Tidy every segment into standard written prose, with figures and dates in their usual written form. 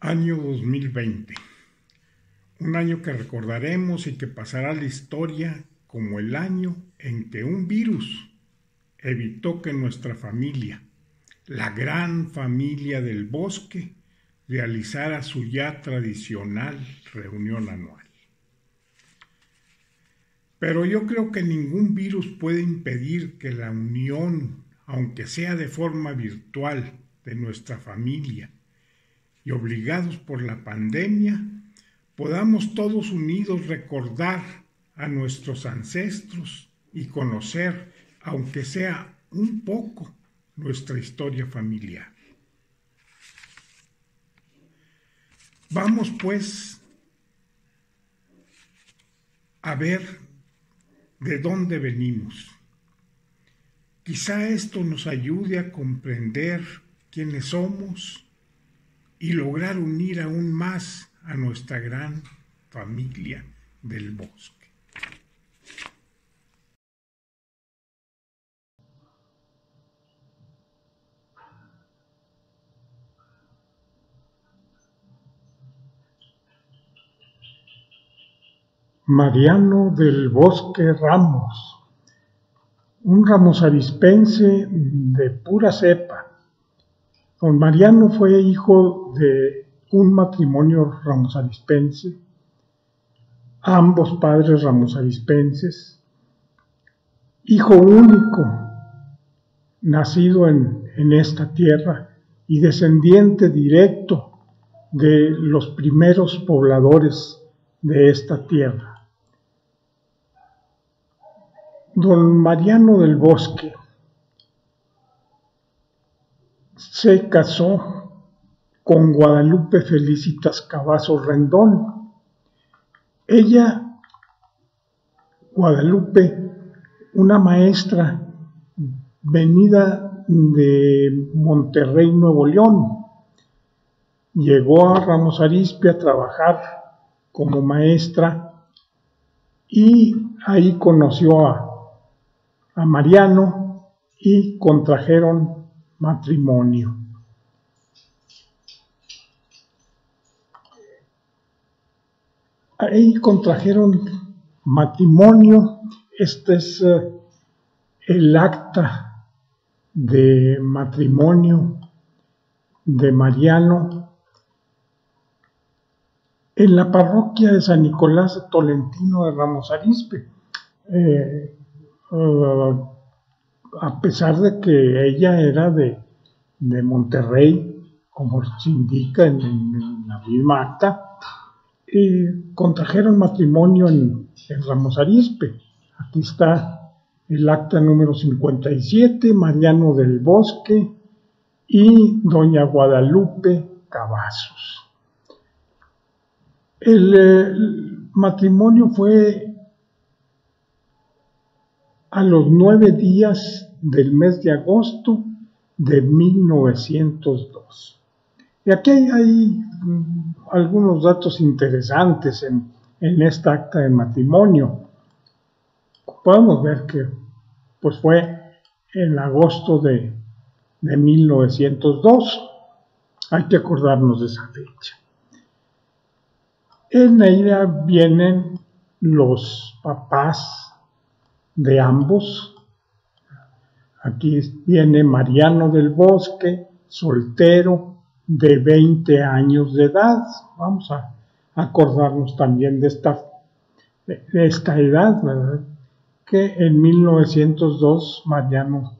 Año 2020, un año que recordaremos y que pasará a la historia como el año en que un virus evitó que nuestra familia, la gran familia del bosque, realizara su ya tradicional reunión anual. Pero yo creo que ningún virus puede impedir que la unión, aunque sea de forma virtual, de nuestra familia, y obligados por la pandemia, podamos todos unidos recordar a nuestros ancestros y conocer, aunque sea un poco, nuestra historia familiar. Vamos pues a ver de dónde venimos. Quizá esto nos ayude a comprender quiénes somos y lograr unir aún más a nuestra gran familia del bosque. Mariano del Bosque Ramos, un ramosarispense de pura cepa. Don Mariano fue hijo de un matrimonio ramosarispense, ambos padres ramosarispenses, hijo único, nacido en esta tierra y descendiente directo de los primeros pobladores de esta tierra. Don Mariano del Bosque se casó con Guadalupe Felicitas Cavazos Rendón. Ella, Guadalupe, una maestra venida de Monterrey, Nuevo León, llegó a Ramos Arizpe a trabajar como maestra y ahí conoció a Mariano y contrajeron matrimonio. Ahí contrajeron matrimonio. Este es el acta de matrimonio de Mariano en la parroquia de San Nicolás de Tolentino de Ramos Arizpe. A pesar de que ella era de Monterrey, como se indica en la misma acta, contrajeron matrimonio en Ramos Arizpe. Aquí está el acta número 57, Mariano del Bosque y doña Guadalupe Cavazos. El matrimonio fue a los 9 días del mes de agosto de 1902. Y aquí hay algunos datos interesantes en esta acta de matrimonio. Podemos ver que pues fue en agosto de 1902. Hay que acordarnos de esa fecha. En ella vienen los papás de ambos. Aquí viene Mariano del Bosque, soltero, de 20 años de edad. Vamos a acordarnos también de esta edad, ¿verdad? Que en 1902 Mariano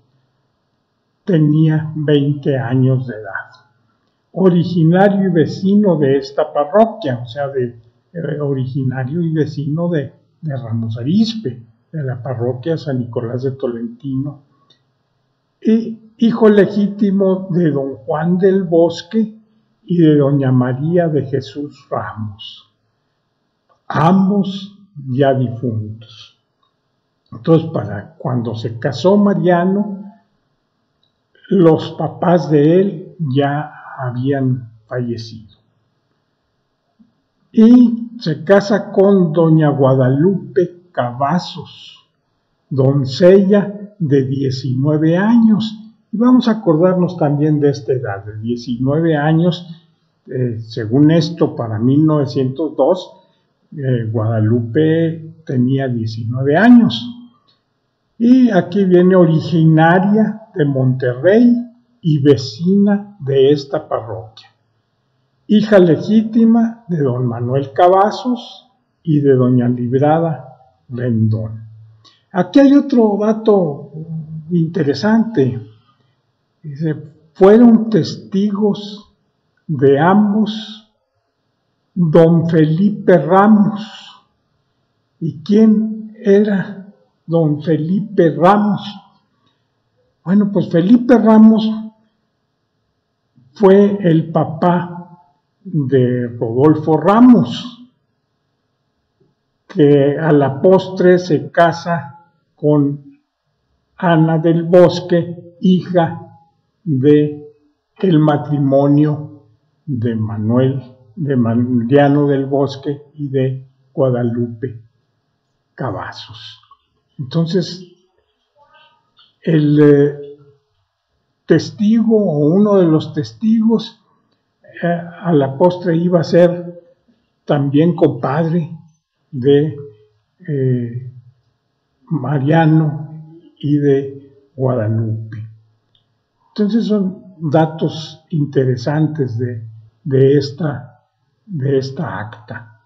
tenía 20 años de edad. Originario y vecino de esta parroquia, o sea, originario y vecino de Ramos Arizpe, de la parroquia San Nicolás de Tolentino, y hijo legítimo de don Juan del Bosque y de doña María de Jesús Ramos, ambos ya difuntos. Entonces, para cuando se casó Mariano, los papás de él ya habían fallecido. Y se casa con doña Guadalupe Cavazos, doncella de 19 años. Y vamos a acordarnos también de esta edad, de 19 años, según esto, para 1902, Guadalupe tenía 19 años. Y aquí viene originaria de Monterrey y vecina de esta parroquia. Hija legítima de don Manuel Cavazos y de doña Librada Rendón. Aquí hay otro dato interesante. Dice, fueron testigos de ambos don Felipe Ramos. ¿Y quién era don Felipe Ramos? Bueno, pues Felipe Ramos fue el papá de Rodolfo Ramos, que a la postre se casa con Ana del Bosque, hija de el matrimonio de Mariano del Bosque y de Guadalupe Cavazos. Entonces, el testigo o uno de los testigos a la postre iba a ser también compadre de Mariano y de Guadalupe. Entonces son datos interesantes de esta acta.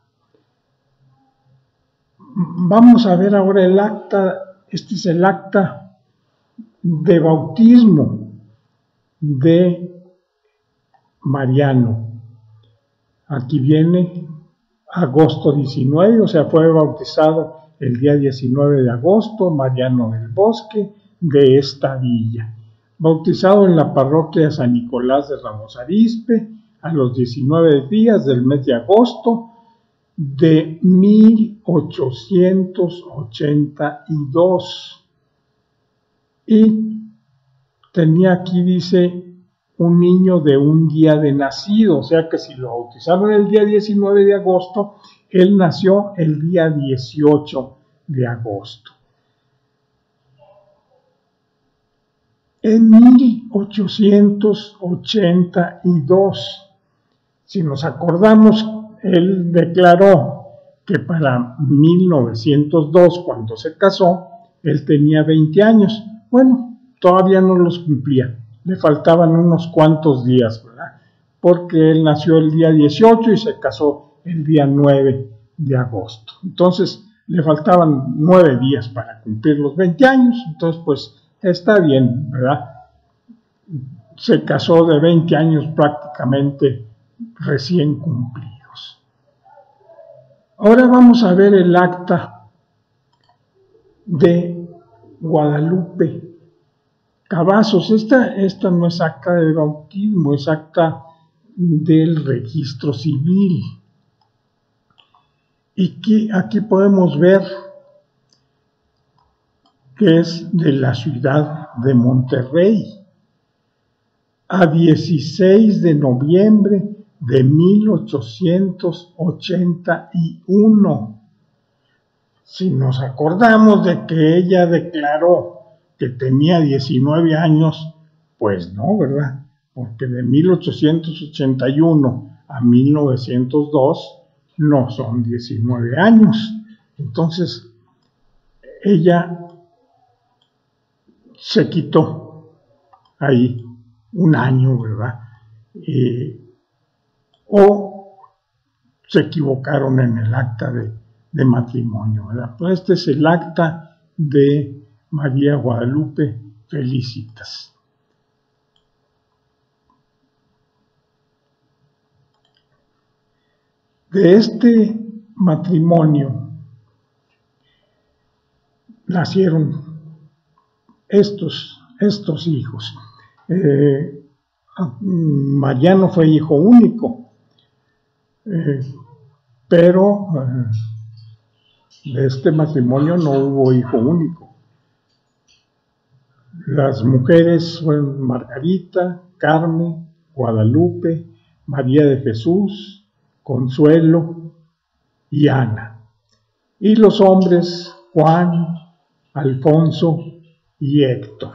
Vamos a ver ahora el acta. Este es el acta de bautismo de Mariano. Aquí viene agosto 19, o sea, fue bautizado el día 19 de agosto, Mariano del Bosque, de esta villa. Bautizado en la parroquia de San Nicolás de Ramos Arizpe, a los 19 días del mes de agosto de 1882. Y tenía aquí, dice, un niño de un día de nacido, o sea que si lo bautizaron el día 19 de agosto, él nació el día 18 de agosto. En 1882, si nos acordamos, él declaró que para 1902, cuando se casó, él tenía 20 años. Bueno, todavía no los cumplía. Le faltaban unos cuantos días, ¿verdad? Porque él nació el día 18 y se casó el día 9 de agosto. Entonces, le faltaban 9 días para cumplir los 20 años. Entonces, pues, está bien, ¿verdad? Se casó de 20 años prácticamente recién cumplidos. Ahora vamos a ver el acta de Guadalupe Cavazos. Esta no es acta de bautismo, es acta del registro civil. Y aquí podemos ver que es de la ciudad de Monterrey, a 16 de noviembre de 1881. Si nos acordamos de que ella declaró que tenía 19 años, pues no, ¿verdad? Porque de 1881 a 1902 no son 19 años. Entonces, ella se quitó ahí un año, ¿verdad? O se equivocaron en el acta de matrimonio, ¿verdad? Pues este es el acta de María Guadalupe Felicitas. De este matrimonio nacieron estos hijos. Mariano fue hijo único, pero de este matrimonio no hubo hijo único. Las mujeres fueron Margarita, Carmen, Guadalupe, María de Jesús, Consuelo y Ana. Y los hombres, Juan, Alfonso y Héctor.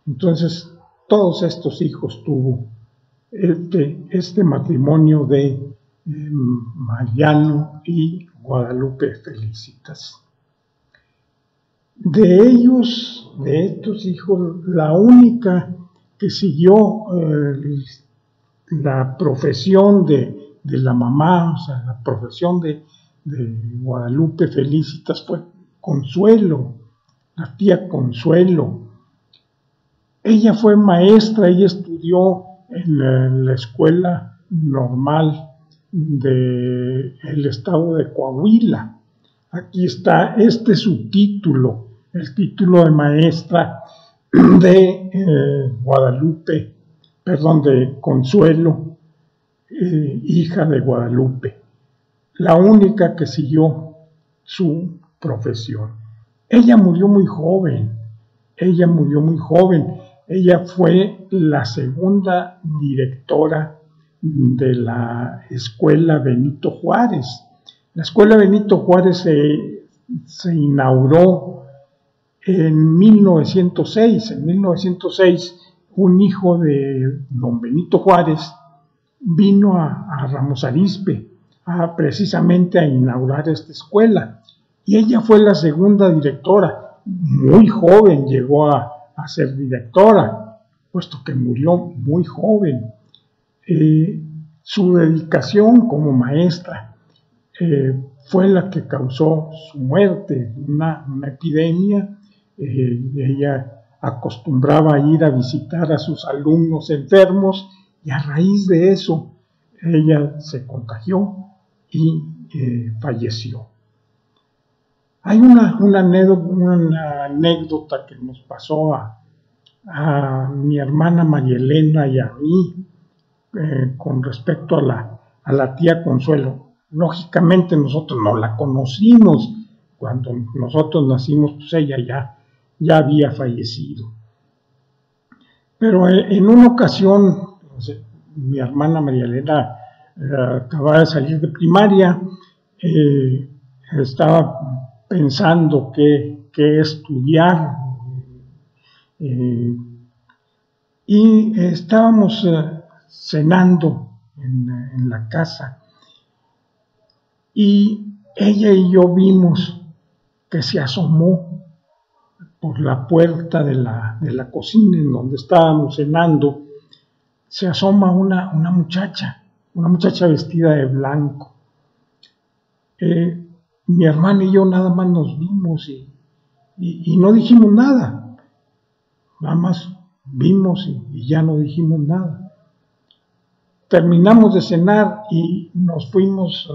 Entonces, todos estos hijos tuvo este matrimonio de Mariano y Guadalupe Felicitas. De ellos, de estos hijos, la única que siguió la profesión de la mamá, o sea, la profesión de Guadalupe Felicitas fue Consuelo, la tía Consuelo. Ella fue maestra, ella estudió en la escuela normal del estado de Coahuila. Aquí está, este es su título, el título de maestra de Guadalupe, perdón, de Consuelo, hija de Guadalupe, la única que siguió su profesión. Ella murió muy joven, ella fue la segunda directora de la Escuela Benito Juárez. La Escuela Benito Juárez se inauguró en 1906. En 1906, un hijo de don Benito Juárez vino a Ramos Arizpe precisamente a inaugurar esta escuela. Y ella fue la segunda directora. Muy joven llegó a ser directora, puesto que murió muy joven. Su dedicación como maestra fue la que causó su muerte, una epidemia. Ella acostumbraba a ir a visitar a sus alumnos enfermos y a raíz de eso ella se contagió y falleció. Hay una anécdota que nos pasó a mi hermana María Elena y a mí con respecto a la tía Consuelo. Lógicamente nosotros no la conocimos. Cuando nosotros nacimos, pues ella ya había fallecido. Pero en una ocasión, mi hermana María Elena acababa de salir de primaria, estaba pensando qué estudiar, y estábamos cenando en la casa, y ella y yo vimos que se asomó por la puerta de la cocina en donde estábamos cenando. Se asoma una muchacha vestida de blanco. Mi hermana y yo nada más nos vimos y no dijimos nada. Nada más vimos y ya no dijimos nada. Terminamos de cenar y nos fuimos,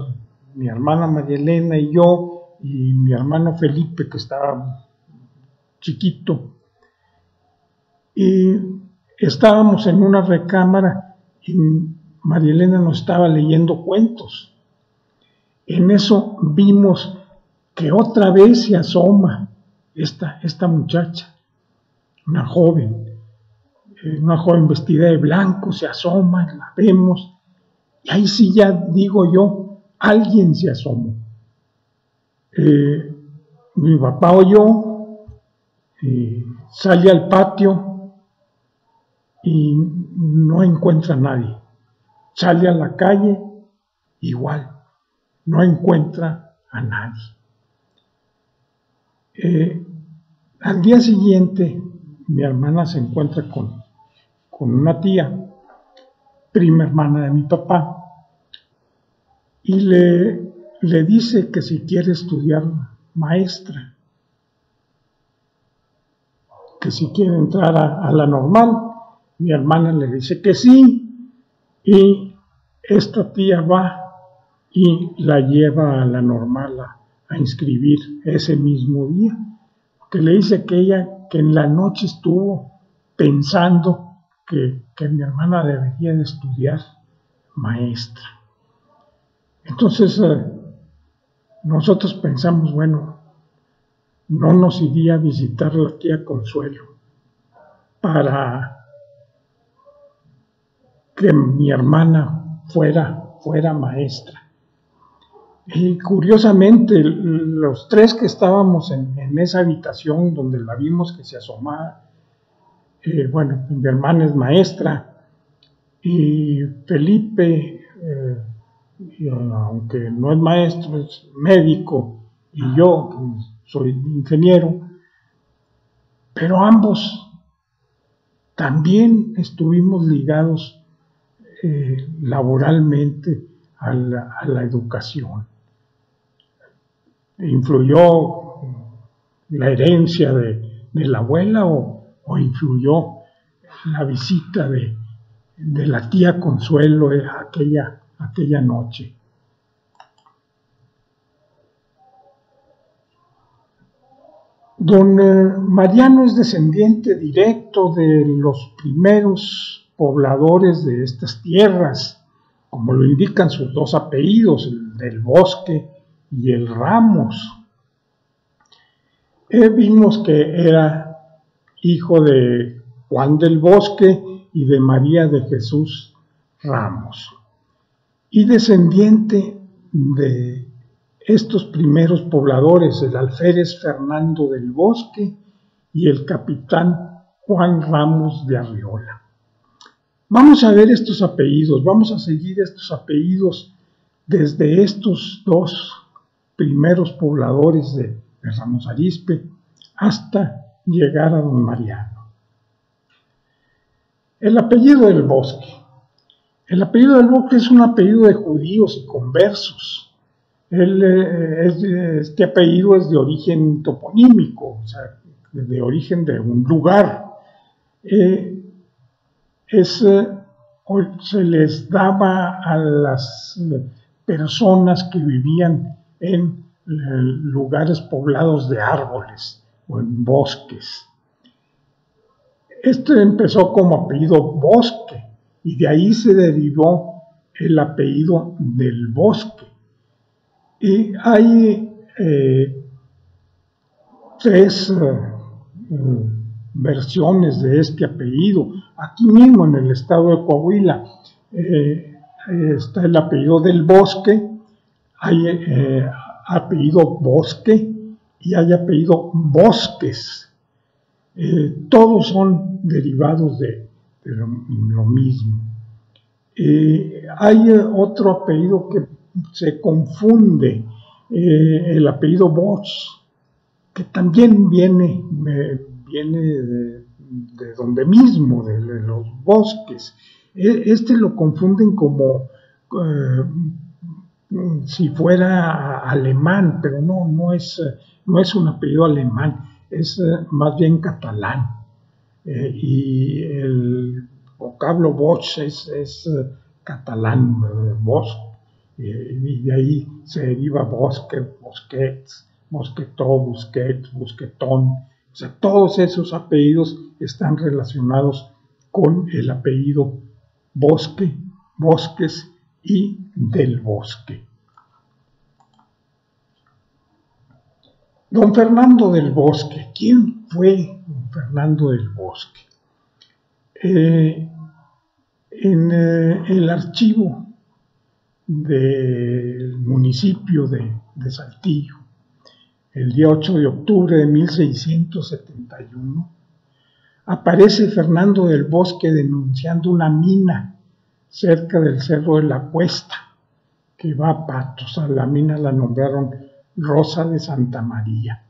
mi hermana María Elena y yo y mi hermano Felipe, que estaba chiquito, y estábamos en una recámara y María Elena nos estaba leyendo cuentos. En eso vimos que otra vez se asoma esta muchacha, una joven vestida de blanco, se asoma, la vemos, y ahí sí ya digo yo, alguien se asomó. Mi papá oyó, sale al patio y no encuentra a nadie. Sale a la calle, igual, no encuentra a nadie. Al día siguiente, mi hermana se encuentra con una tía, prima hermana de mi papá, y le dice que si quiere estudiar maestra, que si quiere entrar a la normal. Mi hermana le dice que sí, y esta tía va y la lleva a la normal a inscribir ese mismo día, que le dice que en la noche estuvo pensando que mi hermana debería de estudiar maestra. Entonces nosotros pensamos, bueno, no nos iría a visitar la tía Consuelo para que mi hermana fuera maestra. Y curiosamente, los tres que estábamos en esa habitación donde la vimos que se asomaba, bueno, mi hermana es maestra, y Felipe, aunque no es maestro, es médico, y yo soy ingeniero, pero ambos también estuvimos ligados laboralmente a la educación. ¿Influyó la herencia de la abuela o influyó la visita de la tía Consuelo aquella noche? Don Mariano es descendiente directo de los primeros pobladores de estas tierras, como lo indican sus dos apellidos, el del Bosque y el Ramos. Vimos que era hijo de Juan del Bosque y de María de Jesús Ramos, y descendiente de estos primeros pobladores, el alférez Fernando del Bosque y el capitán Juan Ramos de Arriola. Vamos a ver estos apellidos, vamos a seguir estos apellidos desde estos dos primeros pobladores de Ramos Arizpe hasta llegar a don Mariano. El apellido del Bosque. El apellido del Bosque es un apellido de judíos y conversos. Este apellido es de origen toponímico, o sea, de origen de un lugar. Se les daba a las personas que vivían en lugares poblados de árboles o en bosques. Este empezó como apellido Bosque y de ahí se derivó el apellido del Bosque. Y hay tres versiones de este apellido. Aquí mismo en el estado de Coahuila está el apellido del Bosque, hay apellido Bosque y hay apellido Bosques. Todos son derivados de lo mismo. Hay otro apellido que se confunde, el apellido Bosch, que también viene de donde mismo, de los bosques. Este lo confunden como si fuera alemán, pero no es un apellido alemán, es más bien catalán. Y el vocablo Bosch es catalán, Bosch. Y de ahí se deriva Bosque, Bosquets, Bosquetó, Busquets, Busquetón. O sea, todos esos apellidos están relacionados con el apellido Bosque, Bosques y del Bosque. Don Fernando del Bosque. ¿Quién fue don Fernando del Bosque? En el archivo del municipio de Saltillo, el día 8 de octubre de 1671, aparece Fernando del Bosque denunciando una mina cerca del Cerro de la Cuesta, que va a Patos. A la mina la nombraron Rosa de Santa María.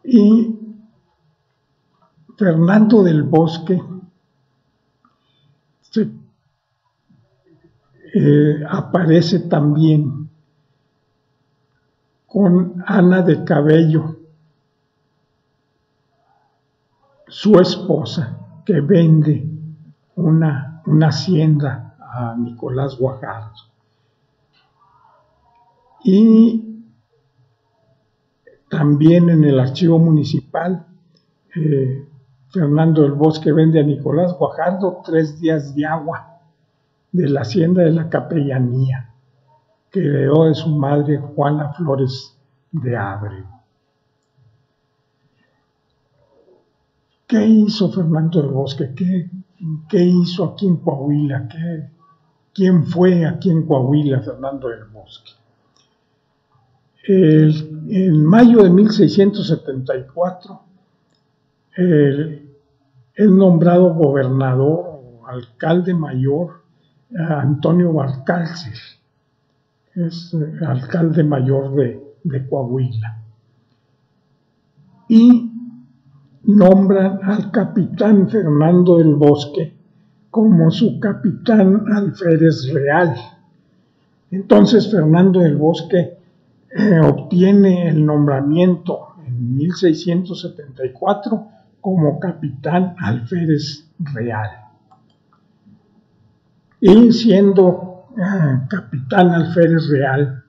Y Fernando del Bosque aparece también con Ana de Cabello, su esposa, que vende una hacienda a Nicolás Guajardo. Y también en el archivo municipal, Fernando del Bosque vende a Nicolás Guajardo 3 días de agua de la hacienda de la Capellanía, que heredó de su madre Juana Flores de Ábrego. ¿Qué hizo Fernando del Bosque? ¿Qué hizo aquí en Coahuila? ¿Quién fue aquí en Coahuila Fernando del Bosque? En mayo de 1674, es nombrado gobernador o alcalde mayor Antonio Valcárcel, es alcalde mayor de Coahuila. Y nombran al capitán Fernando del Bosque como su capitán alférez real. Entonces Fernando del Bosque obtiene el nombramiento en 1674 como capitán alférez real. Y siendo capitán alférez real,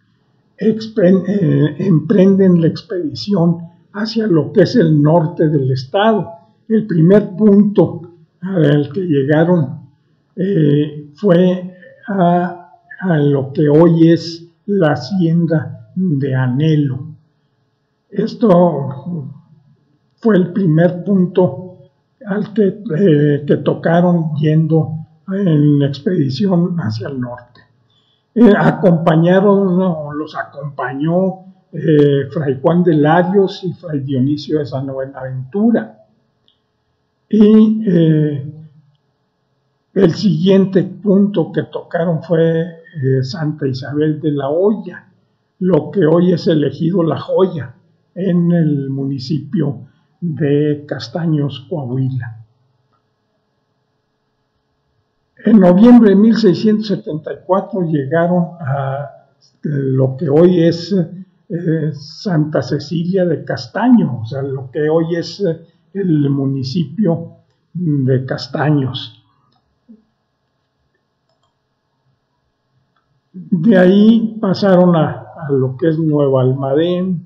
emprenden la expedición hacia lo que es el norte del estado. El primer punto al que llegaron fue a lo que hoy es la hacienda de Anhelo. Esto fue el primer punto al que tocaron yendo en la expedición hacia el norte. Los acompañó Fray Juan de Larios y Fray Dionisio de San Buenaventura. Y el siguiente punto que tocaron fue Santa Isabel de la Hoya, lo que hoy es el ejido La Joya, en el municipio de Castaños, Coahuila. En noviembre de 1674 llegaron a lo que hoy es Santa Cecilia de Castaño, o sea, lo que hoy es el municipio de Castaños. De ahí pasaron a lo que es Nuevo Almadén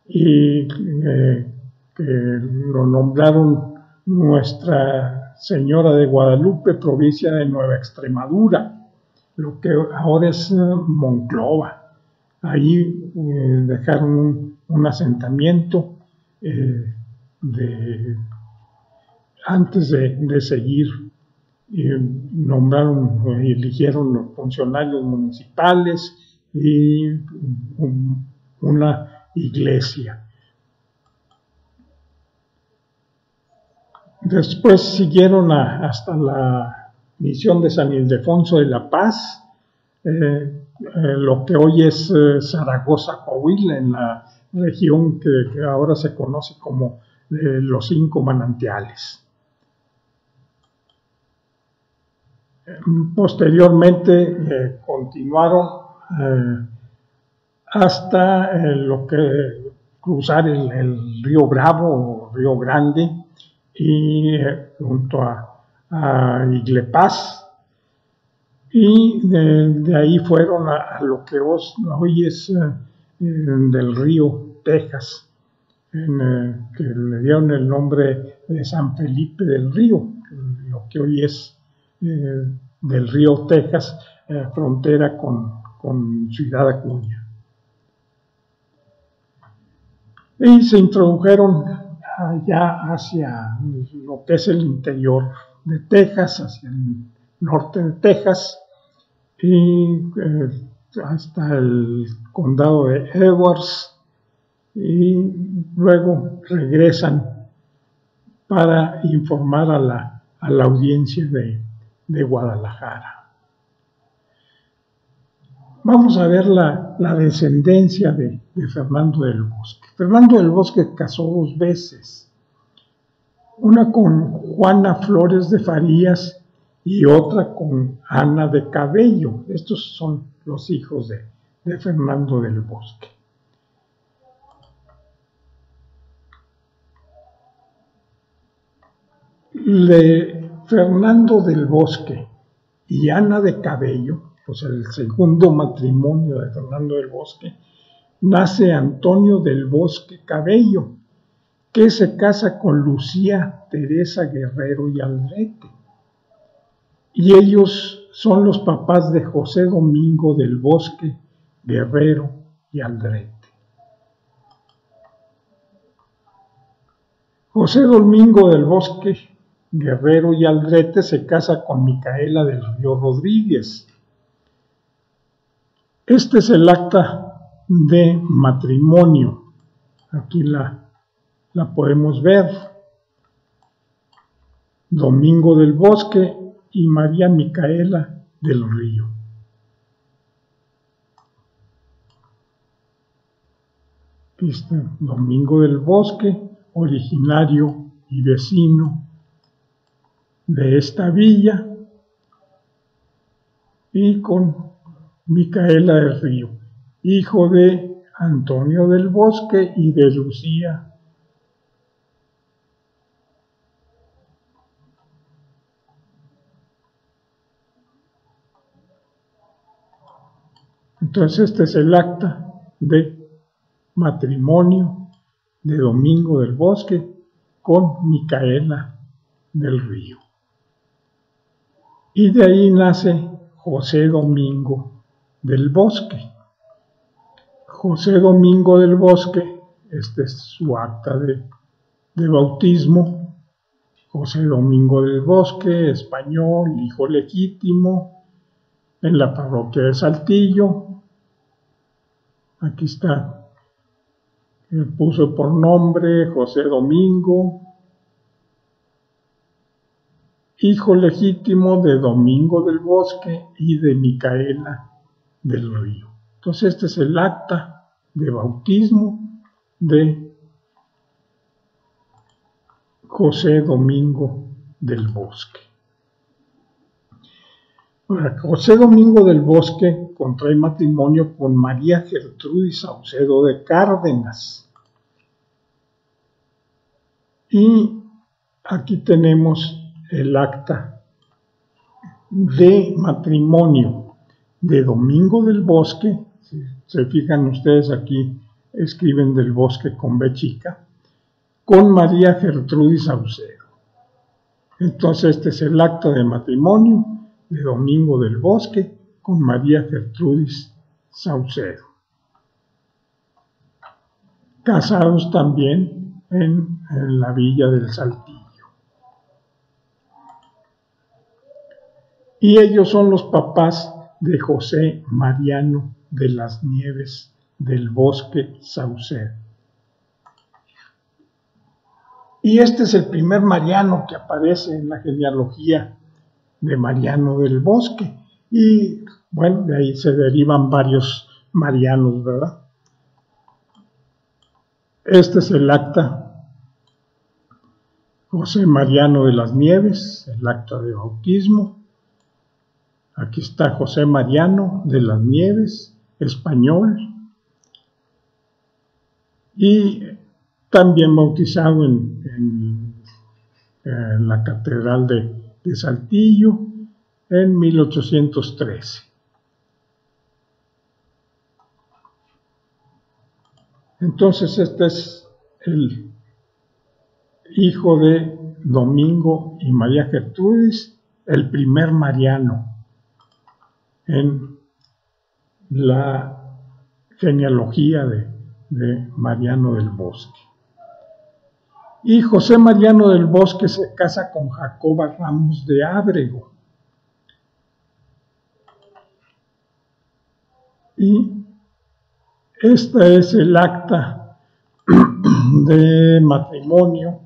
y que lo nombraron Nuestra Señora de Guadalupe, provincia de Nueva Extremadura, lo que ahora es Monclova. Ahí dejaron un asentamiento antes de seguir. Nombraron y eligieron los funcionarios municipales y una iglesia. Después siguieron hasta la misión de San Ildefonso de la Paz, lo que hoy es Zaragoza, Coahuila, en la región que ahora se conoce como los 5 manantiales. Posteriormente continuaron hasta lo que cruzar el río Bravo o Río Grande y junto a Iglepaz, y de ahí fueron a lo que hoy es del río Texas, que le dieron el nombre de San Felipe del Río, lo que hoy es del río Texas, frontera con Ciudad Acuña. Y se introdujeron allá hacia lo que es el interior de Texas, hacia el norte de Texas, y hasta el condado de Edwards, y luego regresan para informar a la audiencia de Guadalajara. Vamos a ver la descendencia de Fernando del Bosque. Fernando del Bosque casó 2 veces, una con Juana Flores de Farías y otra con Ana de Cabello. Estos son los hijos de Fernando del Bosque. Fernando del Bosque y Ana de Cabello, pues el segundo matrimonio de Fernando del Bosque, nace Antonio del Bosque Cabello, que se casa con Lucía Teresa Guerrero y Aldrete. Y ellos son los papás de José Domingo del Bosque Guerrero y Aldrete. José Domingo del Bosque Guerrero y Aldrete se casa con Micaela del Río Rodríguez. Este es el acta de matrimonio. Aquí la podemos ver. Domingo del Bosque y María Micaela del Río. Aquí está Domingo del Bosque, originario y vecino de esta villa, y con Micaela del Río, hijo de Antonio del Bosque y de Lucía. Entonces este es el acta de matrimonio de Domingo del Bosque con Micaela del Río. Y de ahí nace José Domingo del Bosque. José Domingo del Bosque, este es su acta de bautismo. José Domingo del Bosque, español, hijo legítimo, en la parroquia de Saltillo. Aquí está, él puso por nombre José Domingo, hijo legítimo de Domingo del Bosque y de Micaela del Río. Entonces este es el acta de bautismo de José Domingo del Bosque. Ahora, José Domingo del Bosque contrae matrimonio con María Gertrudis Saucedo de Cárdenas. Y aquí tenemos el acta de matrimonio de Domingo del Bosque. Si se fijan ustedes, aquí escriben del Bosque con B chica, con María Gertrudis Saucedo. Entonces este es el acta de matrimonio de Domingo del Bosque con María Gertrudis Saucedo. Casados también en la villa del Saltillo. Y ellos son los papás de José Mariano de las Nieves del Bosque Saucedo. Y este es el primer Mariano que aparece en la genealogía de Mariano del Bosque. Y bueno, de ahí se derivan varios Marianos, ¿verdad? Este es el acta José Mariano de las Nieves, el acta de bautismo. Aquí está José Mariano de las Nieves, español, y también bautizado en la Catedral de Saltillo en 1813. Entonces este es el hijo de Domingo y María Gertrudis, el primer Mariano en la genealogía de Mariano del Bosque. Y José Mariano del Bosque se casa con Jacoba Ramos de Ábrego. Y esta es el acta de matrimonio.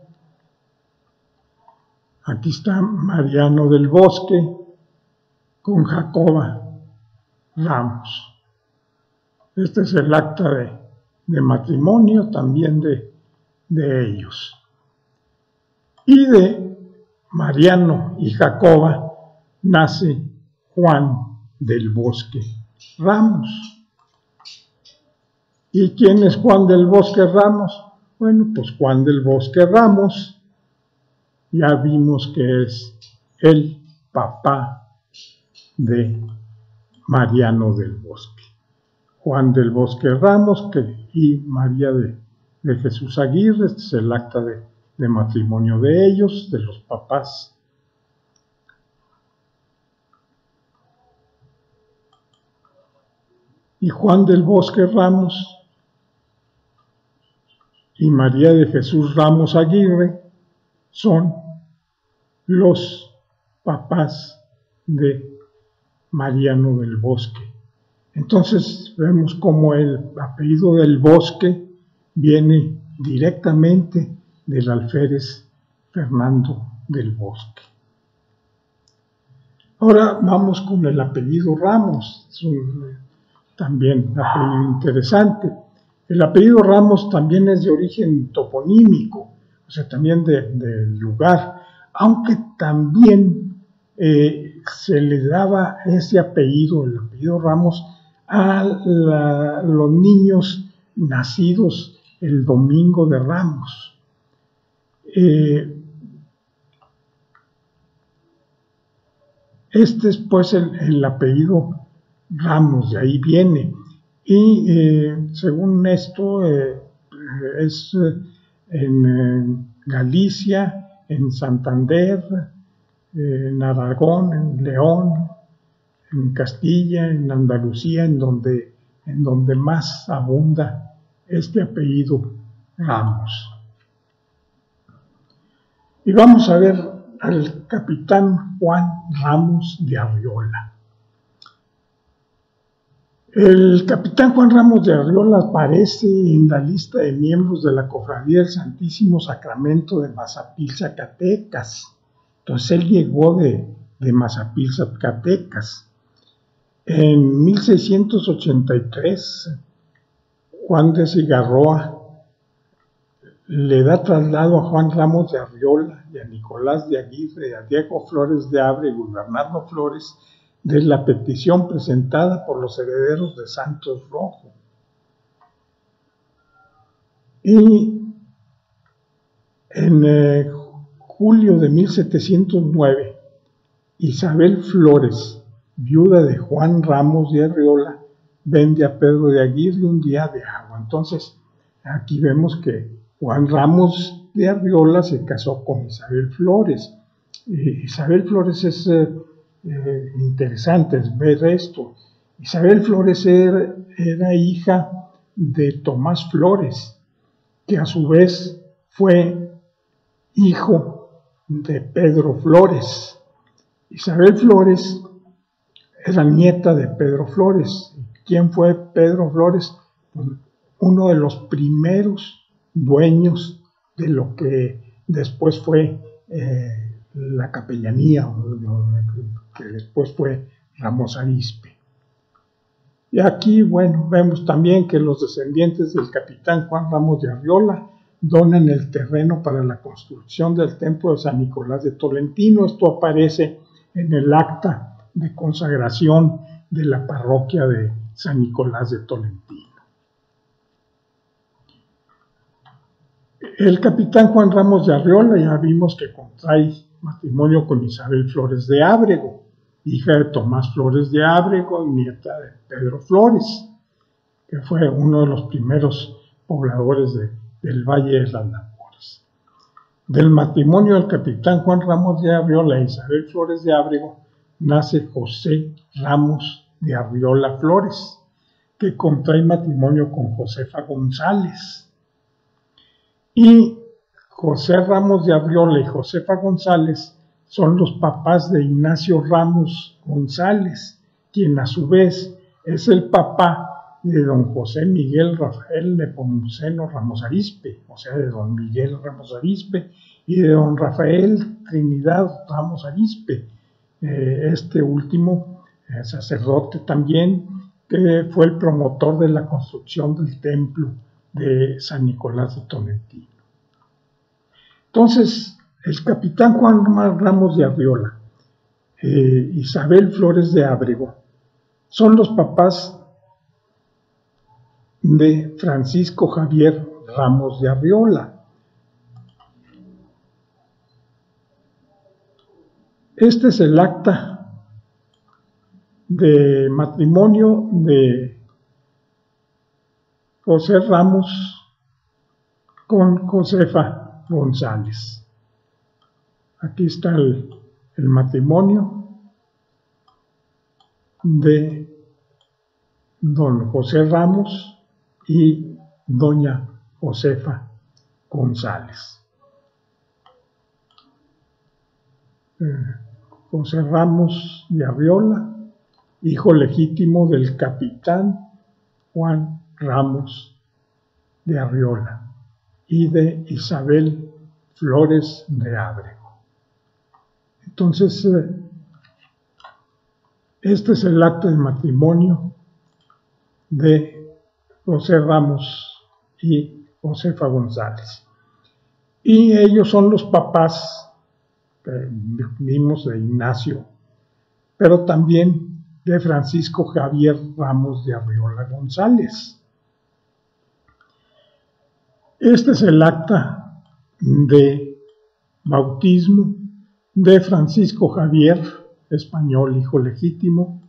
Aquí está Mariano del Bosque con Jacoba Ramos. Este es el acta de matrimonio también de ellos. Y de Mariano y Jacoba nace Juan del Bosque Ramos. ¿Y quién es Juan del Bosque Ramos? Bueno, pues Juan del Bosque Ramos, ya vimos que es el papá de Mariano del Bosque. Juan del Bosque Ramos y María de Jesús Aguirre. Este es el acta de matrimonio de ellos, de los papás. Y Juan del Bosque Ramos y María de Jesús Ramos Aguirre son los papás de Mariano del Bosque. Entonces vemos cómo el apellido del Bosque viene directamente del alférez Fernando del Bosque. Ahora vamos con el apellido Ramos, es también un apellido interesante. El apellido Ramos también es de origen toponímico, o sea, también del lugar, aunque también se le daba ese apellido, el apellido Ramos, a los niños nacidos el domingo de Ramos. Este es pues el apellido Ramos, de ahí viene. Y según esto, es en Galicia, en Santander, en Aragón, en León, en Castilla, en Andalucía, en donde más abunda este apellido Ramos. Y vamos a ver al capitán Juan Ramos de Arriola. El capitán Juan Ramos de Arriola aparece en la lista de miembros de la Cofradía del Santísimo Sacramento de Mazapil, Zacatecas. Entonces él llegó de Mazapil, Zacatecas. En 1683, Juan de Cigarroa le da traslado a Juan Ramos de Arriola y a Nicolás de Aguirre, a Diego Flores de Ábrego y Bernardo Flores de la petición presentada por los herederos de Santos Rojo. Y en julio de 1709, Isabel Flores, viuda de Juan Ramos de Arriola, vende a Pedro de Aguirre un día de agua. Entonces, aquí vemos que Juan Ramos de Arriola se casó con Isabel Flores. Isabel Flores es interesante ver esto. Isabel Flores era hija de Tomás Flores, que a su vez fue hijo de Pedro Flores. Isabel Flores era nieta de Pedro Flores. ¿Quién fue Pedro Flores? Pues uno de los primeros dueños de lo que después fue la capellanía, que después fue Ramos Arizpe. Y aquí, bueno, vemos también que los descendientes del capitán Juan Ramos de Arriola donan el terreno para la construcción del templo de San Nicolás de Tolentino. Esto aparece en el acta de consagración de la parroquia de San Nicolás de Tolentino. El capitán Juan Ramos de Arriola ya vimos que contrae matrimonio con Isabel Flores de Ábrego, hija de Tomás Flores de Ábrego y nieta de Pedro Flores, que fue uno de los primeros pobladores del Valle de las Labores. Del matrimonio del capitán Juan Ramos de Arriola e Isabel Flores de Ábrego nace José Ramos de Arriola Flores, que contrae matrimonio con Josefa González. Y José Ramos de Arriola y Josefa González son los papás de Ignacio Ramos González, quien a su vez es el papá de don José Miguel Rafael Nepomuceno Ramos Arizpe, o sea, de don Miguel Ramos Arizpe y de don Rafael Trinidad Ramos Arizpe, este último sacerdote también, que fue el promotor de la construcción del templo de San Nicolás de Tolentino. Entonces, el capitán Juan Ramos de Arriola, Isabel Flores de Ábrego, son los papás de Francisco Javier Ramos de Arriola. Este es el acta de matrimonio de José Ramos con Josefa González. Aquí está el matrimonio de don José Ramos y doña Josefa González. José Ramos de Arriola, hijo legítimo del capitán Juan Ramos de Arriola y de Isabel Flores de Ábrego. Entonces, este es el acta de matrimonio de José Ramos y Josefa González. Y ellos son los papás que vimos de Ignacio, pero también de Francisco Javier Ramos de Arriola González. Este es el acta de bautismo de Francisco Javier, español, hijo legítimo.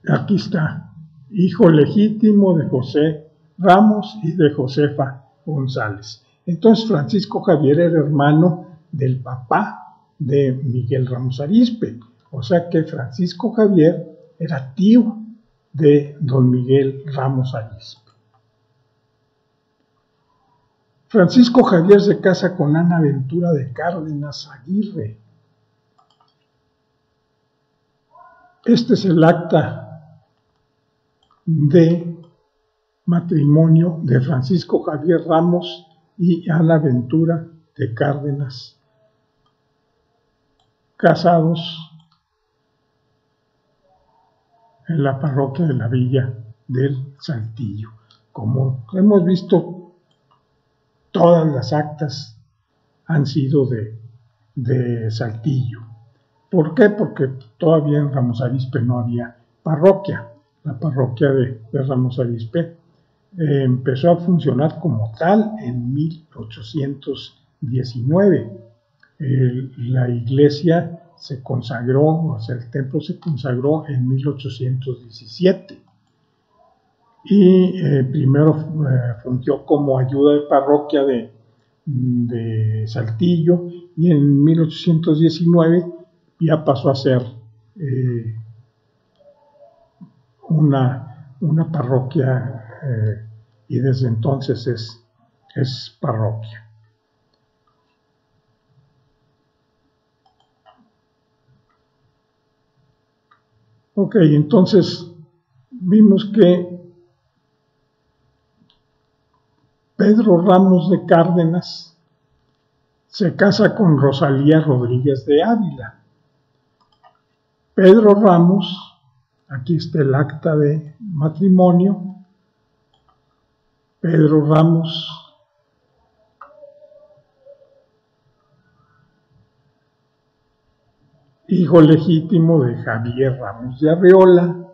Aquí está, hijo legítimo de José Ramos y de Josefa González. Entonces Francisco Javier era hermano del papá de Miguel Ramos Arizpe, o sea que Francisco Javier era tío de don Miguel Ramos Arizpe. Francisco Javier se casa con Ana Ventura de Cárdenas Aguirre. Este es el acta de matrimonio de Francisco Javier Ramos y Ana Ventura de Cárdenas, casados en la parroquia de la Villa del Saltillo. Como hemos visto, todas las actas han sido de Saltillo. ¿Por qué? Porque todavía en Ramos Arizpe no había parroquia. La parroquia de Ramos Arizpe empezó a funcionar como tal en 1819. La iglesia se consagró, o sea, el templo se consagró en 1817. Y primero fungió como ayuda de parroquia de Saltillo, y en 1819 ya pasó a ser una parroquia, y desde entonces es parroquia. Ok, entonces vimos que Pedro Ramos de Cárdenas se casa con Rosalía Rodríguez de Ávila. Pedro Ramos, aquí está el acta de matrimonio. Pedro Ramos hijo legítimo de Javier Ramos de Arriola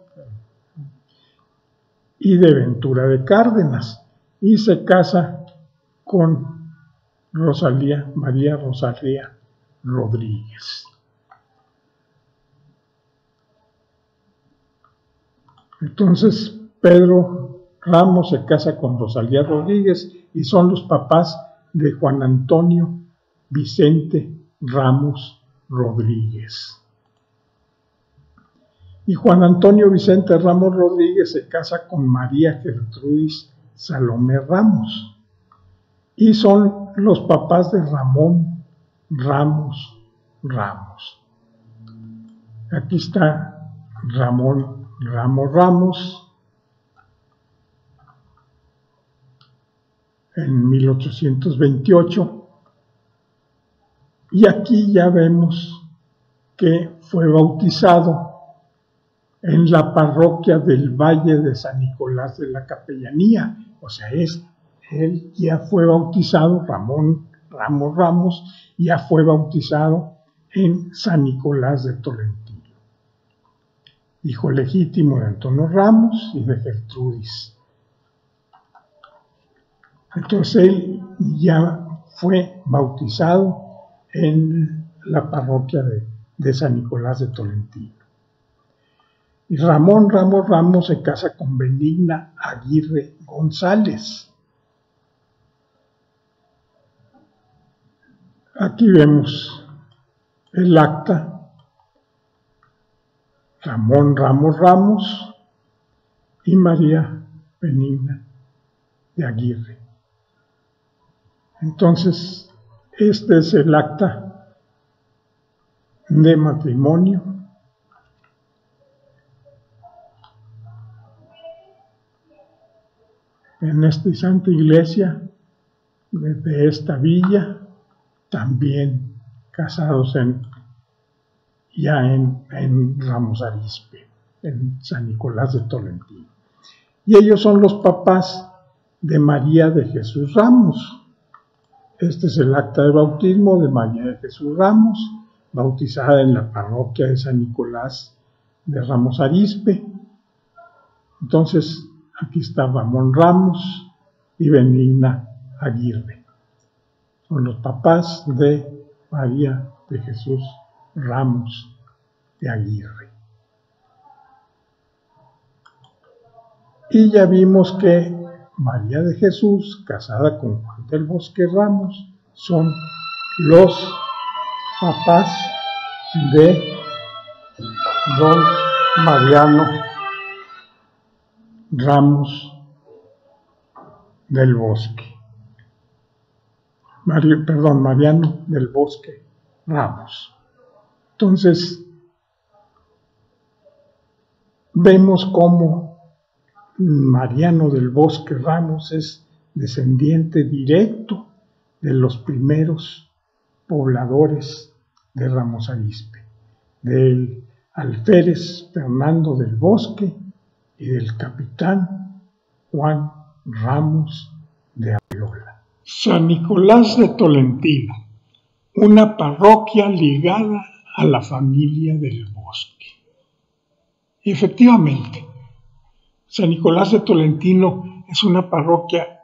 y de Ventura de Cárdenas, y se casa con María Rosalía Rodríguez. Entonces Pedro Ramos se casa con Rosalía Rodríguez y son los papás de Juan Antonio Vicente Ramos Rodríguez. Y Juan Antonio Vicente Ramos Rodríguez se casa con María Gertrudis Salomé Ramos y son los papás de Ramón Ramos Ramos. Aquí está Ramón Ramos en 1828, y aquí ya vemos que fue bautizado en la parroquia del Valle de San Nicolás de la Capellanía, o sea, él ya fue bautizado, Ramón Ramos ya fue bautizado en San Nicolás de Tolentino, hijo legítimo de Antonio Ramos y de Gertrudis. Entonces él ya fue bautizado en la parroquia de San Nicolás de Tolentino. Y Ramón Ramos se casa con Benigna Aguirre González. Aquí vemos el acta. Ramón Ramos y María Benigna de Aguirre. Entonces, este es el acta de matrimonio en esta santa iglesia de esta villa también casados ya en Ramos Arizpe, en San Nicolás de Tolentino. Y ellos son los papás de María de Jesús Ramos. Este es el acta de bautismo de María de Jesús Ramos, bautizada en la parroquia de San Nicolás de Ramos Arizpe. Entonces, aquí está Ramón Ramos y Benigna Aguirre. Son los papás de María de Jesús Ramos de Aguirre. Y ya vimos que María de Jesús, casada con Juan del Bosque Ramos, son los papás de don Mariano Ramos del Bosque. Mariano del Bosque Ramos. Entonces, vemos cómo Mariano del Bosque Ramos es descendiente directo de los primeros pobladores de Ramos Arizpe, del alférez Fernando del Bosque y del capitán Juan Ramos de Arriola. San Nicolás de Tolentino, una parroquia ligada a la familia del Bosque. Y efectivamente, San Nicolás de Tolentino es una parroquia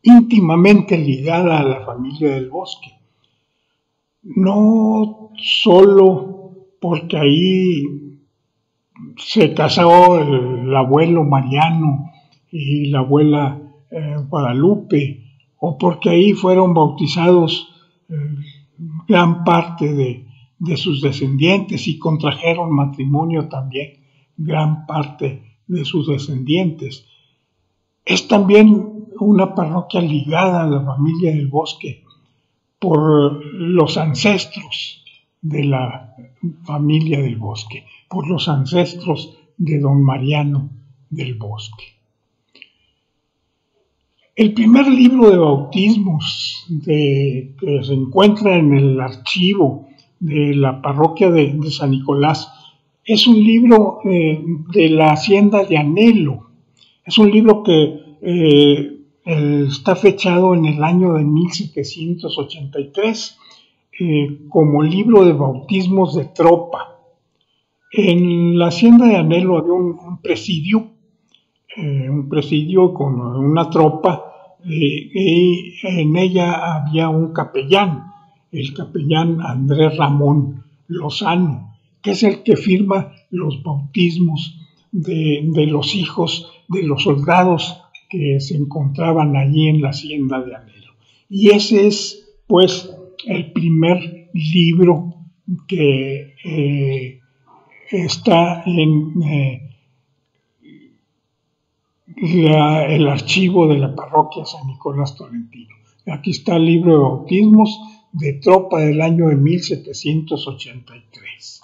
íntimamente ligada a la familia del Bosque. No solo porque ahí se casó el abuelo Mariano y la abuela Guadalupe, o porque ahí fueron bautizados gran parte de sus descendientes y contrajeron matrimonio también gran parte de sus descendientes. Es también una parroquia ligada a la familia del Bosque por los ancestros de la familia del Bosque, por los ancestros de don Mariano del Bosque. El primer libro de bautismos que se encuentra en el archivo de la parroquia de San Nicolás es un libro de la hacienda de Anhelo. Es un libro que está fechado en el año de 1783 como libro de bautismos de tropa. En la hacienda de Anhelo había un presidio con una tropa y en ella había un capellán, el capellán Andrés Ramón Lozano, que es el que firma los bautismos de los hijos de los soldados que se encontraban allí en la hacienda de Anhelo. Y ese es, pues, el primer libro que está en el archivo de la parroquia San Nicolás Tolentino. Aquí está el libro de bautismos de tropa del año de 1783.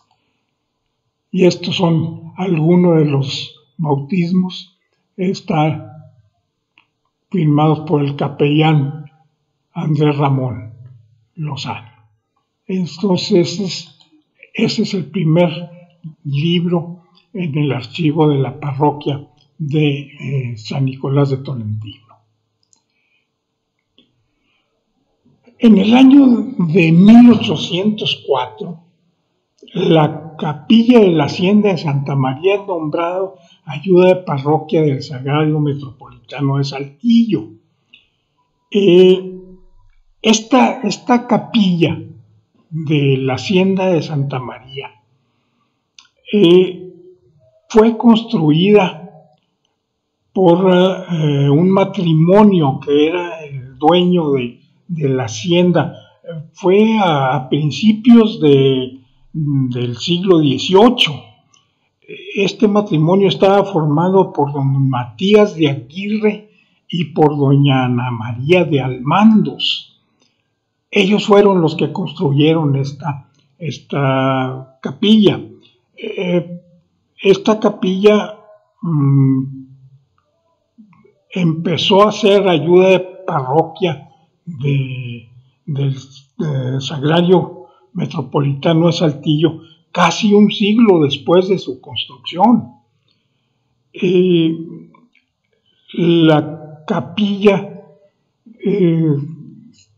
Y estos son algunos de los bautismos. Están firmados por el capellán Andrés Ramón Lozano. Entonces, ese es el primer libro en el archivo de la parroquia de San Nicolás de Tolentino. En el año de 1804, la capilla de la hacienda de Santa María es nombrado ayuda de parroquia del Sagrario Metropolitano de Saltillo. Esta capilla de la hacienda de Santa María fue construida por un matrimonio que era el dueño de la hacienda. Fue a principios del siglo XVIII. Este matrimonio estaba formado por don Matías de Aguirre y por doña Ana María de Almandos. Ellos fueron los que construyeron esta capilla. Esta capilla empezó a ser ayuda de parroquia Sagrario Metropolitano de Saltillo casi un siglo después de su construcción. La capilla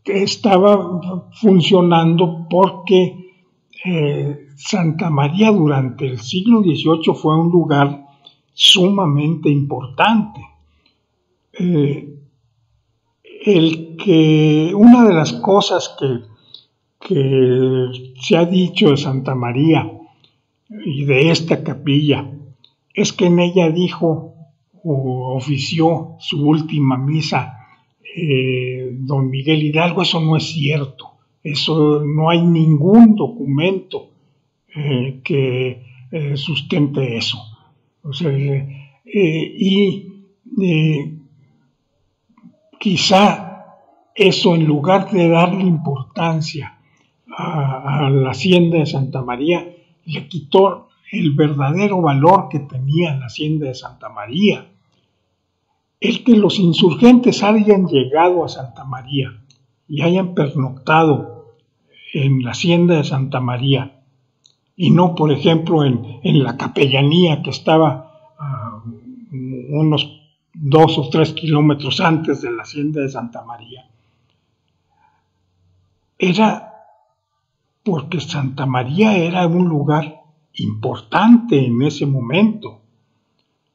estaba funcionando porque Santa María durante el siglo XVIII fue un lugar sumamente importante. Una de las cosas que se ha dicho de Santa María y de esta capilla es que en ella dijo o ofició su última misa don Miguel Hidalgo. Eso no es cierto, eso no hay ningún documento que sustente eso. O sea, quizá eso, en lugar de darle importancia a la hacienda de Santa María, le quitó el verdadero valor que tenía la hacienda de Santa María. El que los insurgentes hayan llegado a Santa María y hayan pernoctado en la hacienda de Santa María y no, por ejemplo, en la capellanía que estaba unos 2 o 3 kilómetros antes de la hacienda de Santa María, era porque Santa María era un lugar importante en ese momento.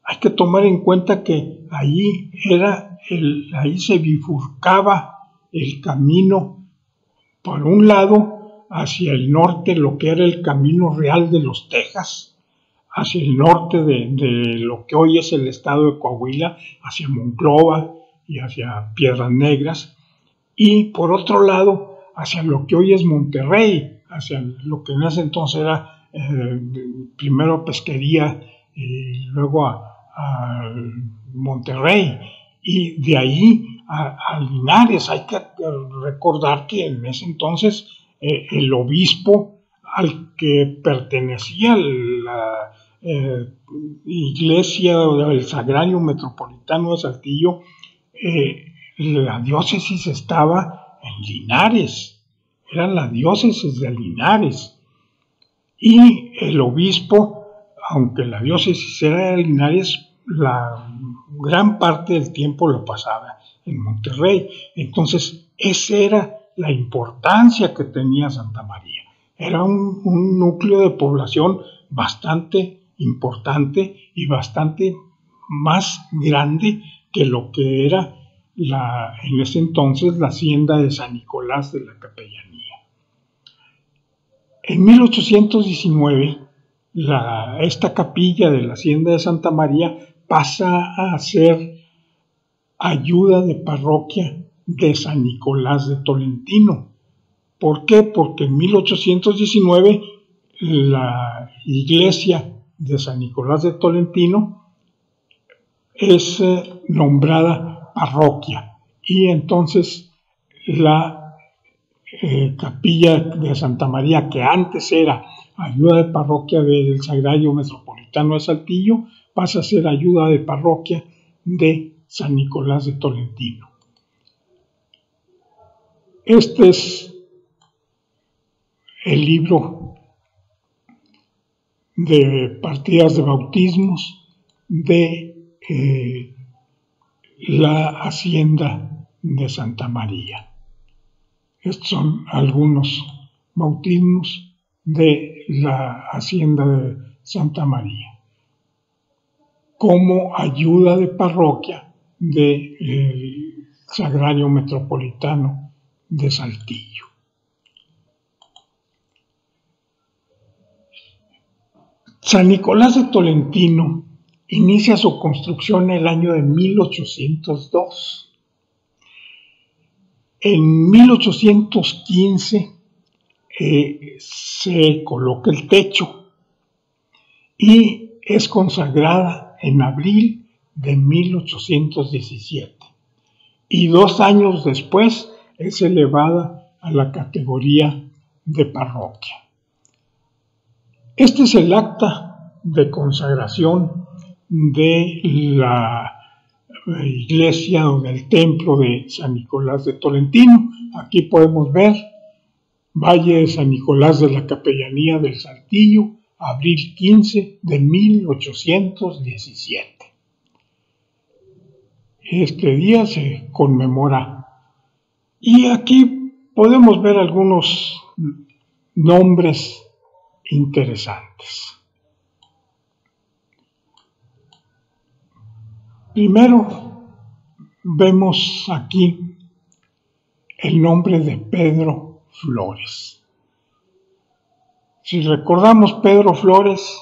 Hay que tomar en cuenta que ahí se bifurcaba el camino, por un lado, hacia el norte, lo que era el Camino Real de los Tejas, hacia el norte de lo que hoy es el estado de Coahuila, hacia Monclova y hacia Piedras Negras, y por otro lado, hacia lo que hoy es Monterrey, hacia lo que en ese entonces era primero Pesquería y luego a Monterrey, y de ahí a Linares. Hay que recordar que en ese entonces el obispo al que pertenecía la iglesia del Sagrario Metropolitano de Saltillo, la diócesis estaba en Linares, era la diócesis de Linares, y el obispo, aunque la diócesis era de Linares, la gran parte del tiempo lo pasaba en Monterrey. Entonces, esa era la importancia que tenía Santa María. Era un núcleo de población bastante importante y bastante más grande que lo que era en ese entonces la hacienda de San Nicolás de la Capellanía. En 1819, esta capilla de la hacienda de Santa María pasa a ser ayuda de parroquia de San Nicolás de Tolentino. ¿Por qué? Porque en 1819 la iglesia de San Nicolás de Tolentino es nombrada parroquia, y entonces la capilla de Santa María, que antes era ayuda de parroquia del Sagrario Metropolitano de Saltillo, pasa a ser ayuda de parroquia de San Nicolás de Tolentino. Este es el libro de partidas de bautismos de la hacienda de Santa María. Estos son algunos bautismos de la hacienda de Santa María como ayuda de parroquia del Sagrario Metropolitano de Saltillo. San Nicolás de Tolentino inicia su construcción en el año de 1802. En 1815 se coloca el techo y es consagrada en abril de 1817. Y 2 años después es elevada a la categoría de parroquia. Este es el acta de consagración de la iglesia o del templo de San Nicolás de Tolentino. Aquí podemos ver Valle de San Nicolás de la Capellanía del Saltillo, abril 15 de 1817. Este día se conmemora. Y aquí podemos ver algunos nombres interesantes. Primero, vemos aquí el nombre de Pedro Flores. Si recordamos, Pedro Flores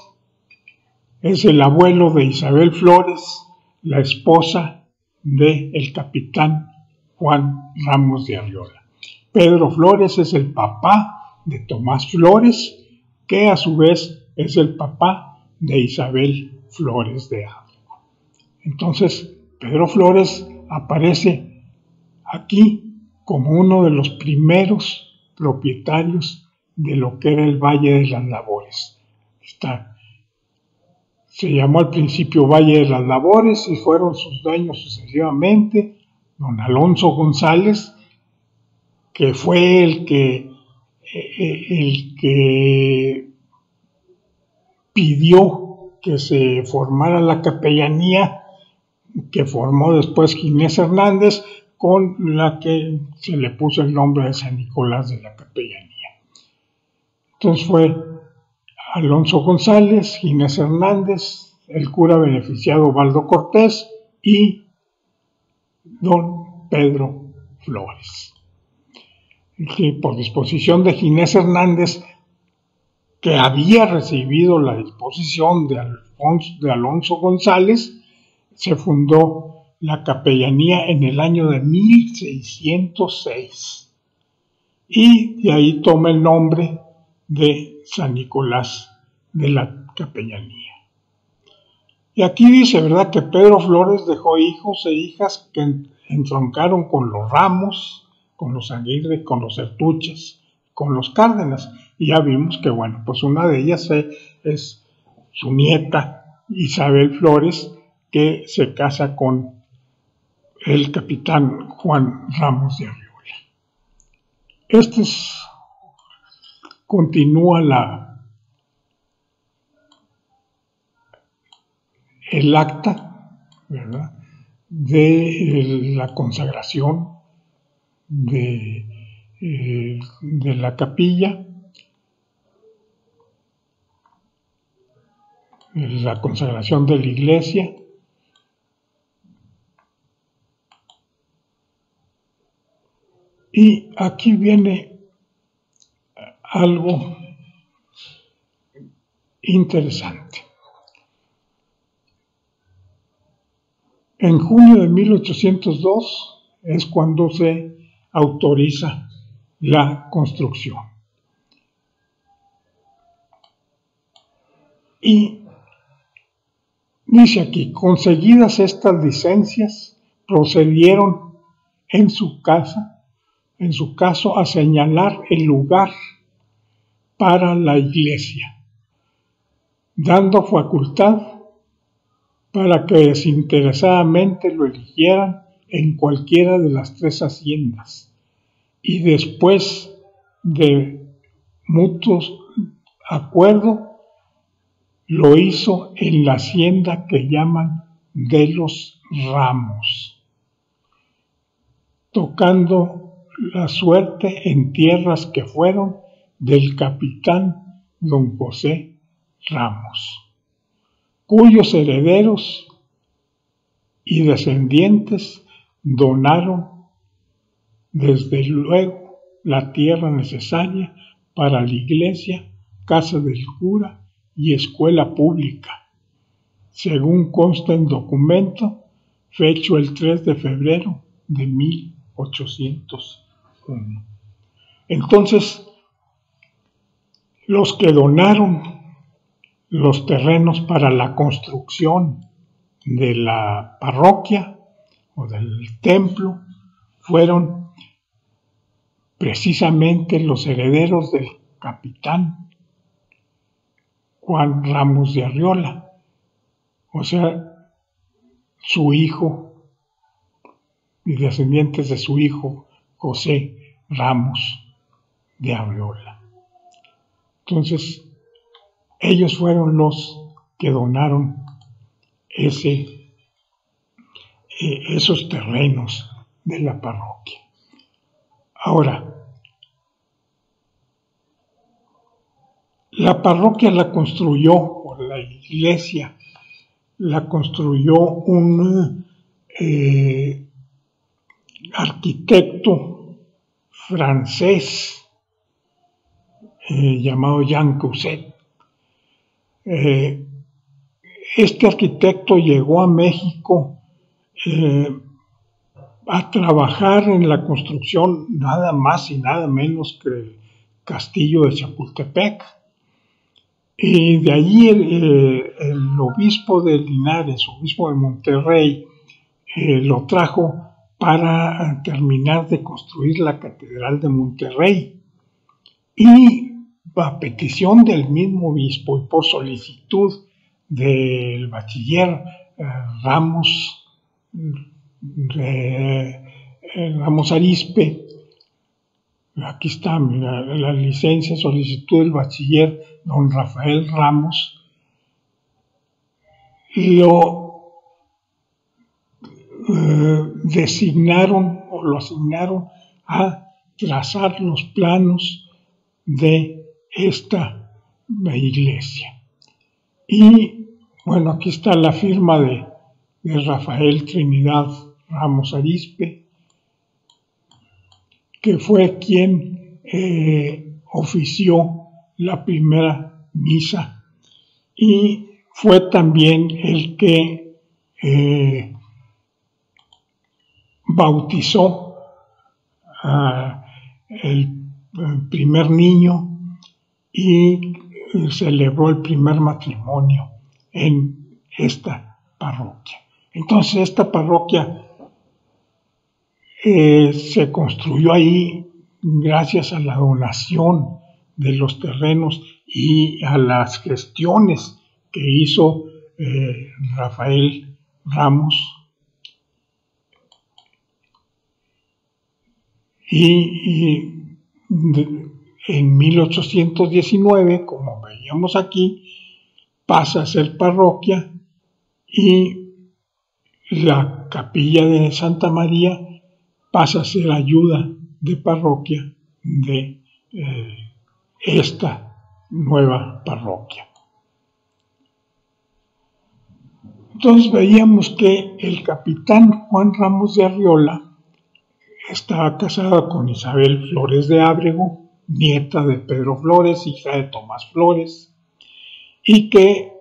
es el abuelo de Isabel Flores, la esposa del capitán Juan Ramos de Arriola. Pedro Flores es el papá de Tomás Flores, que a su vez es el papá de Isabel Flores de África. Entonces, Pedro Flores aparece aquí como uno de los primeros propietarios de lo que era el Valle de las Labores. Se llamó al principio Valle de las Labores y fueron sus dueños sucesivamente don Alonso González, que fue el que pidió que se formara la capellanía, que formó después Ginés Hernández, con la que se le puso el nombre de San Nicolás de la Capellanía. Entonces fue Alonso González, Ginés Hernández, el cura beneficiado Baldo Cortés y don Pedro Flores. Y por disposición de Ginés Hernández, que había recibido la disposición de Alonso González, se fundó la capellanía en el año de 1606 y de ahí toma el nombre de San Nicolás de la Capellanía. Y aquí dice, ¿verdad?, que Pedro Flores dejó hijos e hijas que entroncaron con los Ramos, con los Aguirre, con los Sertuches, con los Cárdenas. Y ya vimos que, bueno, pues una de ellas es su nieta Isabel Flores, que se casa con el capitán Juan Ramos de Arriola. Continúa el acta, ¿verdad?, de la consagración de la capilla, la consagración de la iglesia. Y aquí viene algo interesante. En junio de 1802 es cuando se autoriza la construcción. Y dice aquí, conseguidas estas licencias, procedieron en su caso, a señalar el lugar para la iglesia, dando facultad para que desinteresadamente lo eligieran en cualquiera de las 3 haciendas, y después de mutuos acuerdos lo hizo en la hacienda que llaman de los Ramos, tocando la suerte en tierras que fueron del capitán don José Ramos, cuyos herederos y descendientes donaron desde luego la tierra necesaria para la iglesia, casa del cura y escuela pública, según consta en documento fecho el 3 de febrero de 1801. Entonces, los que donaron los terrenos para la construcción de la parroquia o del templo fueron precisamente los herederos del capitán Juan Ramos de Arriola, o sea, su hijo y descendientes de su hijo José Ramos de Arriola. Entonces, ellos fueron los que donaron esos terrenos de la parroquia. Ahora, la parroquia la construyó, o la iglesia la construyó un arquitecto francés llamado Jean Cousset. Este arquitecto llegó a México a trabajar en la construcción nada más y nada menos que el castillo de Chapultepec. Y de allí el obispo de Linares, obispo de Monterrey, lo trajo para terminar de construir la Catedral de Monterrey. Y a petición del mismo obispo y por solicitud del bachiller Ramos Arizpe, aquí está, mira, la licencia, solicitud del bachiller don Rafael Ramos, lo designaron o lo asignaron a trazar los planos de esta iglesia. Y bueno, aquí está la firma de Rafael Trinidad Ramos Arizpe, que fue quien ofició la primera misa y fue también el que bautizó el primer niño y celebró el primer matrimonio en esta parroquia. Entonces esta parroquia se construyó ahí gracias a la donación de los terrenos y a las gestiones que hizo Rafael Ramos. Y en 1819, como veíamos aquí, pasa a ser parroquia y la capilla de Santa María pasa a ser ayuda de parroquia de esta nueva parroquia. Entonces veíamos que el capitán Juan Ramos de Arriola estaba casado con Isabel Flores de Ábrego, nieta de Pedro Flores, hija de Tomás Flores, y que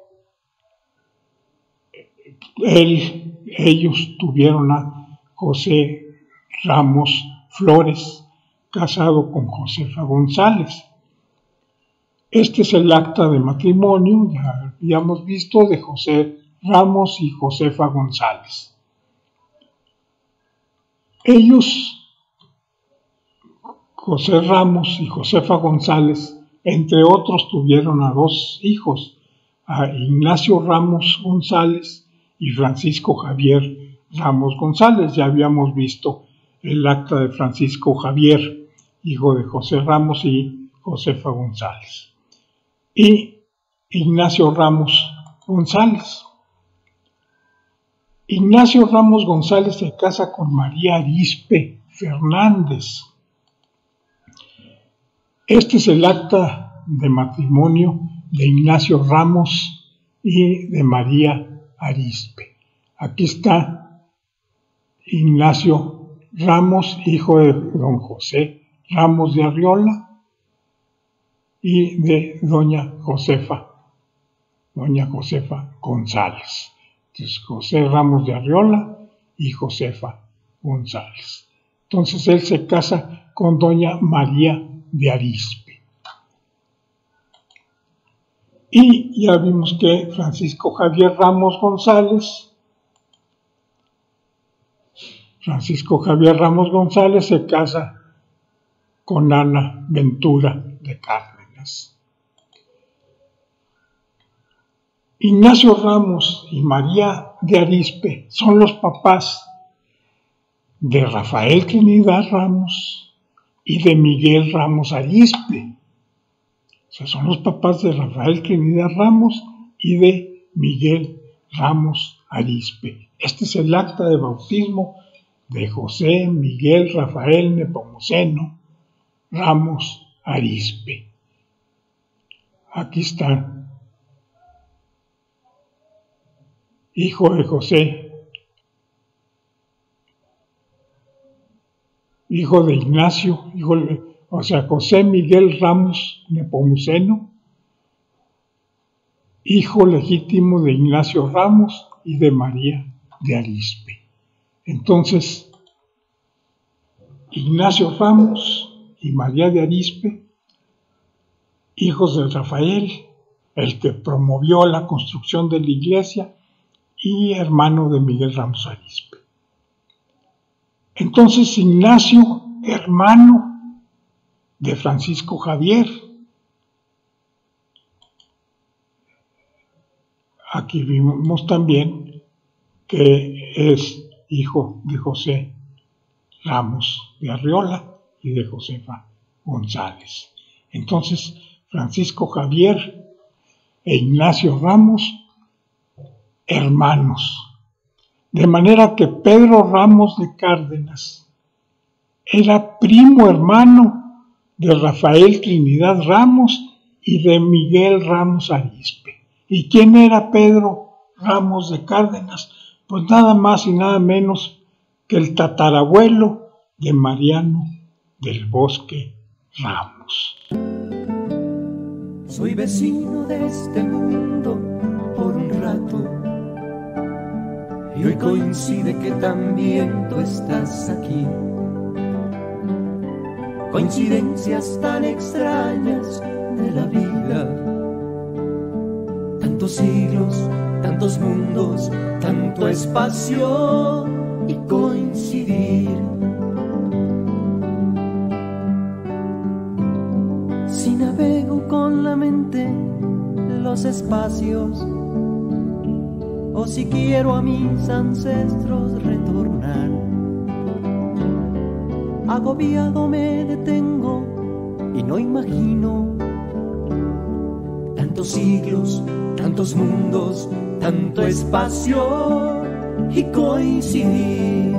ellos tuvieron a José Ramos Flores, casado con Josefa González. Este es el acta de matrimonio, ya habíamos visto, de José Ramos y Josefa González. Ellos, José Ramos y Josefa González, entre otros, tuvieron a dos hijos, a Ignacio Ramos González y Francisco Javier Ramos González. Ya habíamos visto el acta de Francisco Javier, hijo de José Ramos y Josefa González. Y Ignacio Ramos González. Ignacio Ramos González se casa con María Arizpe Fernández. Este es el acta de matrimonio de Ignacio Ramos y de María Arizpe. Aquí está Ignacio Ramos, hijo de don José Ramos de Arriola y de doña Josefa González. Entonces, José Ramos de Arriola y Josefa González. Entonces él se casa con doña María de Arizpe. Y ya vimos que Francisco Javier Ramos González se casa con Ana Ventura de Cárdenas. Ignacio Ramos y María de Arizpe son los papás de Rafael Trinidad Ramos, y de Miguel Ramos Arizpe. O sea, son los papás de Rafael Trinidad Ramos y de Miguel Ramos Arizpe. Este es el acta de bautismo de José Miguel Rafael Nepomuceno Ramos Arizpe. Aquí está. Hijo de José, hijo de Ignacio, José Miguel Ramos Nepomuceno, hijo legítimo de Ignacio Ramos y de María de Arizpe. Entonces, Ignacio Ramos y María de Arizpe, hijos de Rafael, el que promovió la construcción de la iglesia, y hermano de Miguel Ramos Arizpe. Entonces, Ignacio, hermano de Francisco Javier. Aquí vimos también que es hijo de José Ramos de Arriola y de Josefa González. Entonces, Francisco Javier e Ignacio Ramos, hermanos. De manera que Pedro Ramos de Cárdenas era primo hermano de Rafael Trinidad Ramos y de Miguel Ramos Arizpe. ¿Y quién era Pedro Ramos de Cárdenas? Pues nada más y nada menos que el tatarabuelo de Mariano del Bosque Ramos. Soy vecino de este mundo por un rato, y hoy coincide que también tú estás aquí. Coincidencias tan extrañas de la vida. Tantos siglos, tantos mundos, tanto espacio y coincidir. Si navego con la mente los espacios, o si quiero a mis ancestros retornar, agobiado me detengo y no imagino tantos siglos, tantos mundos, tanto espacio y coincidir.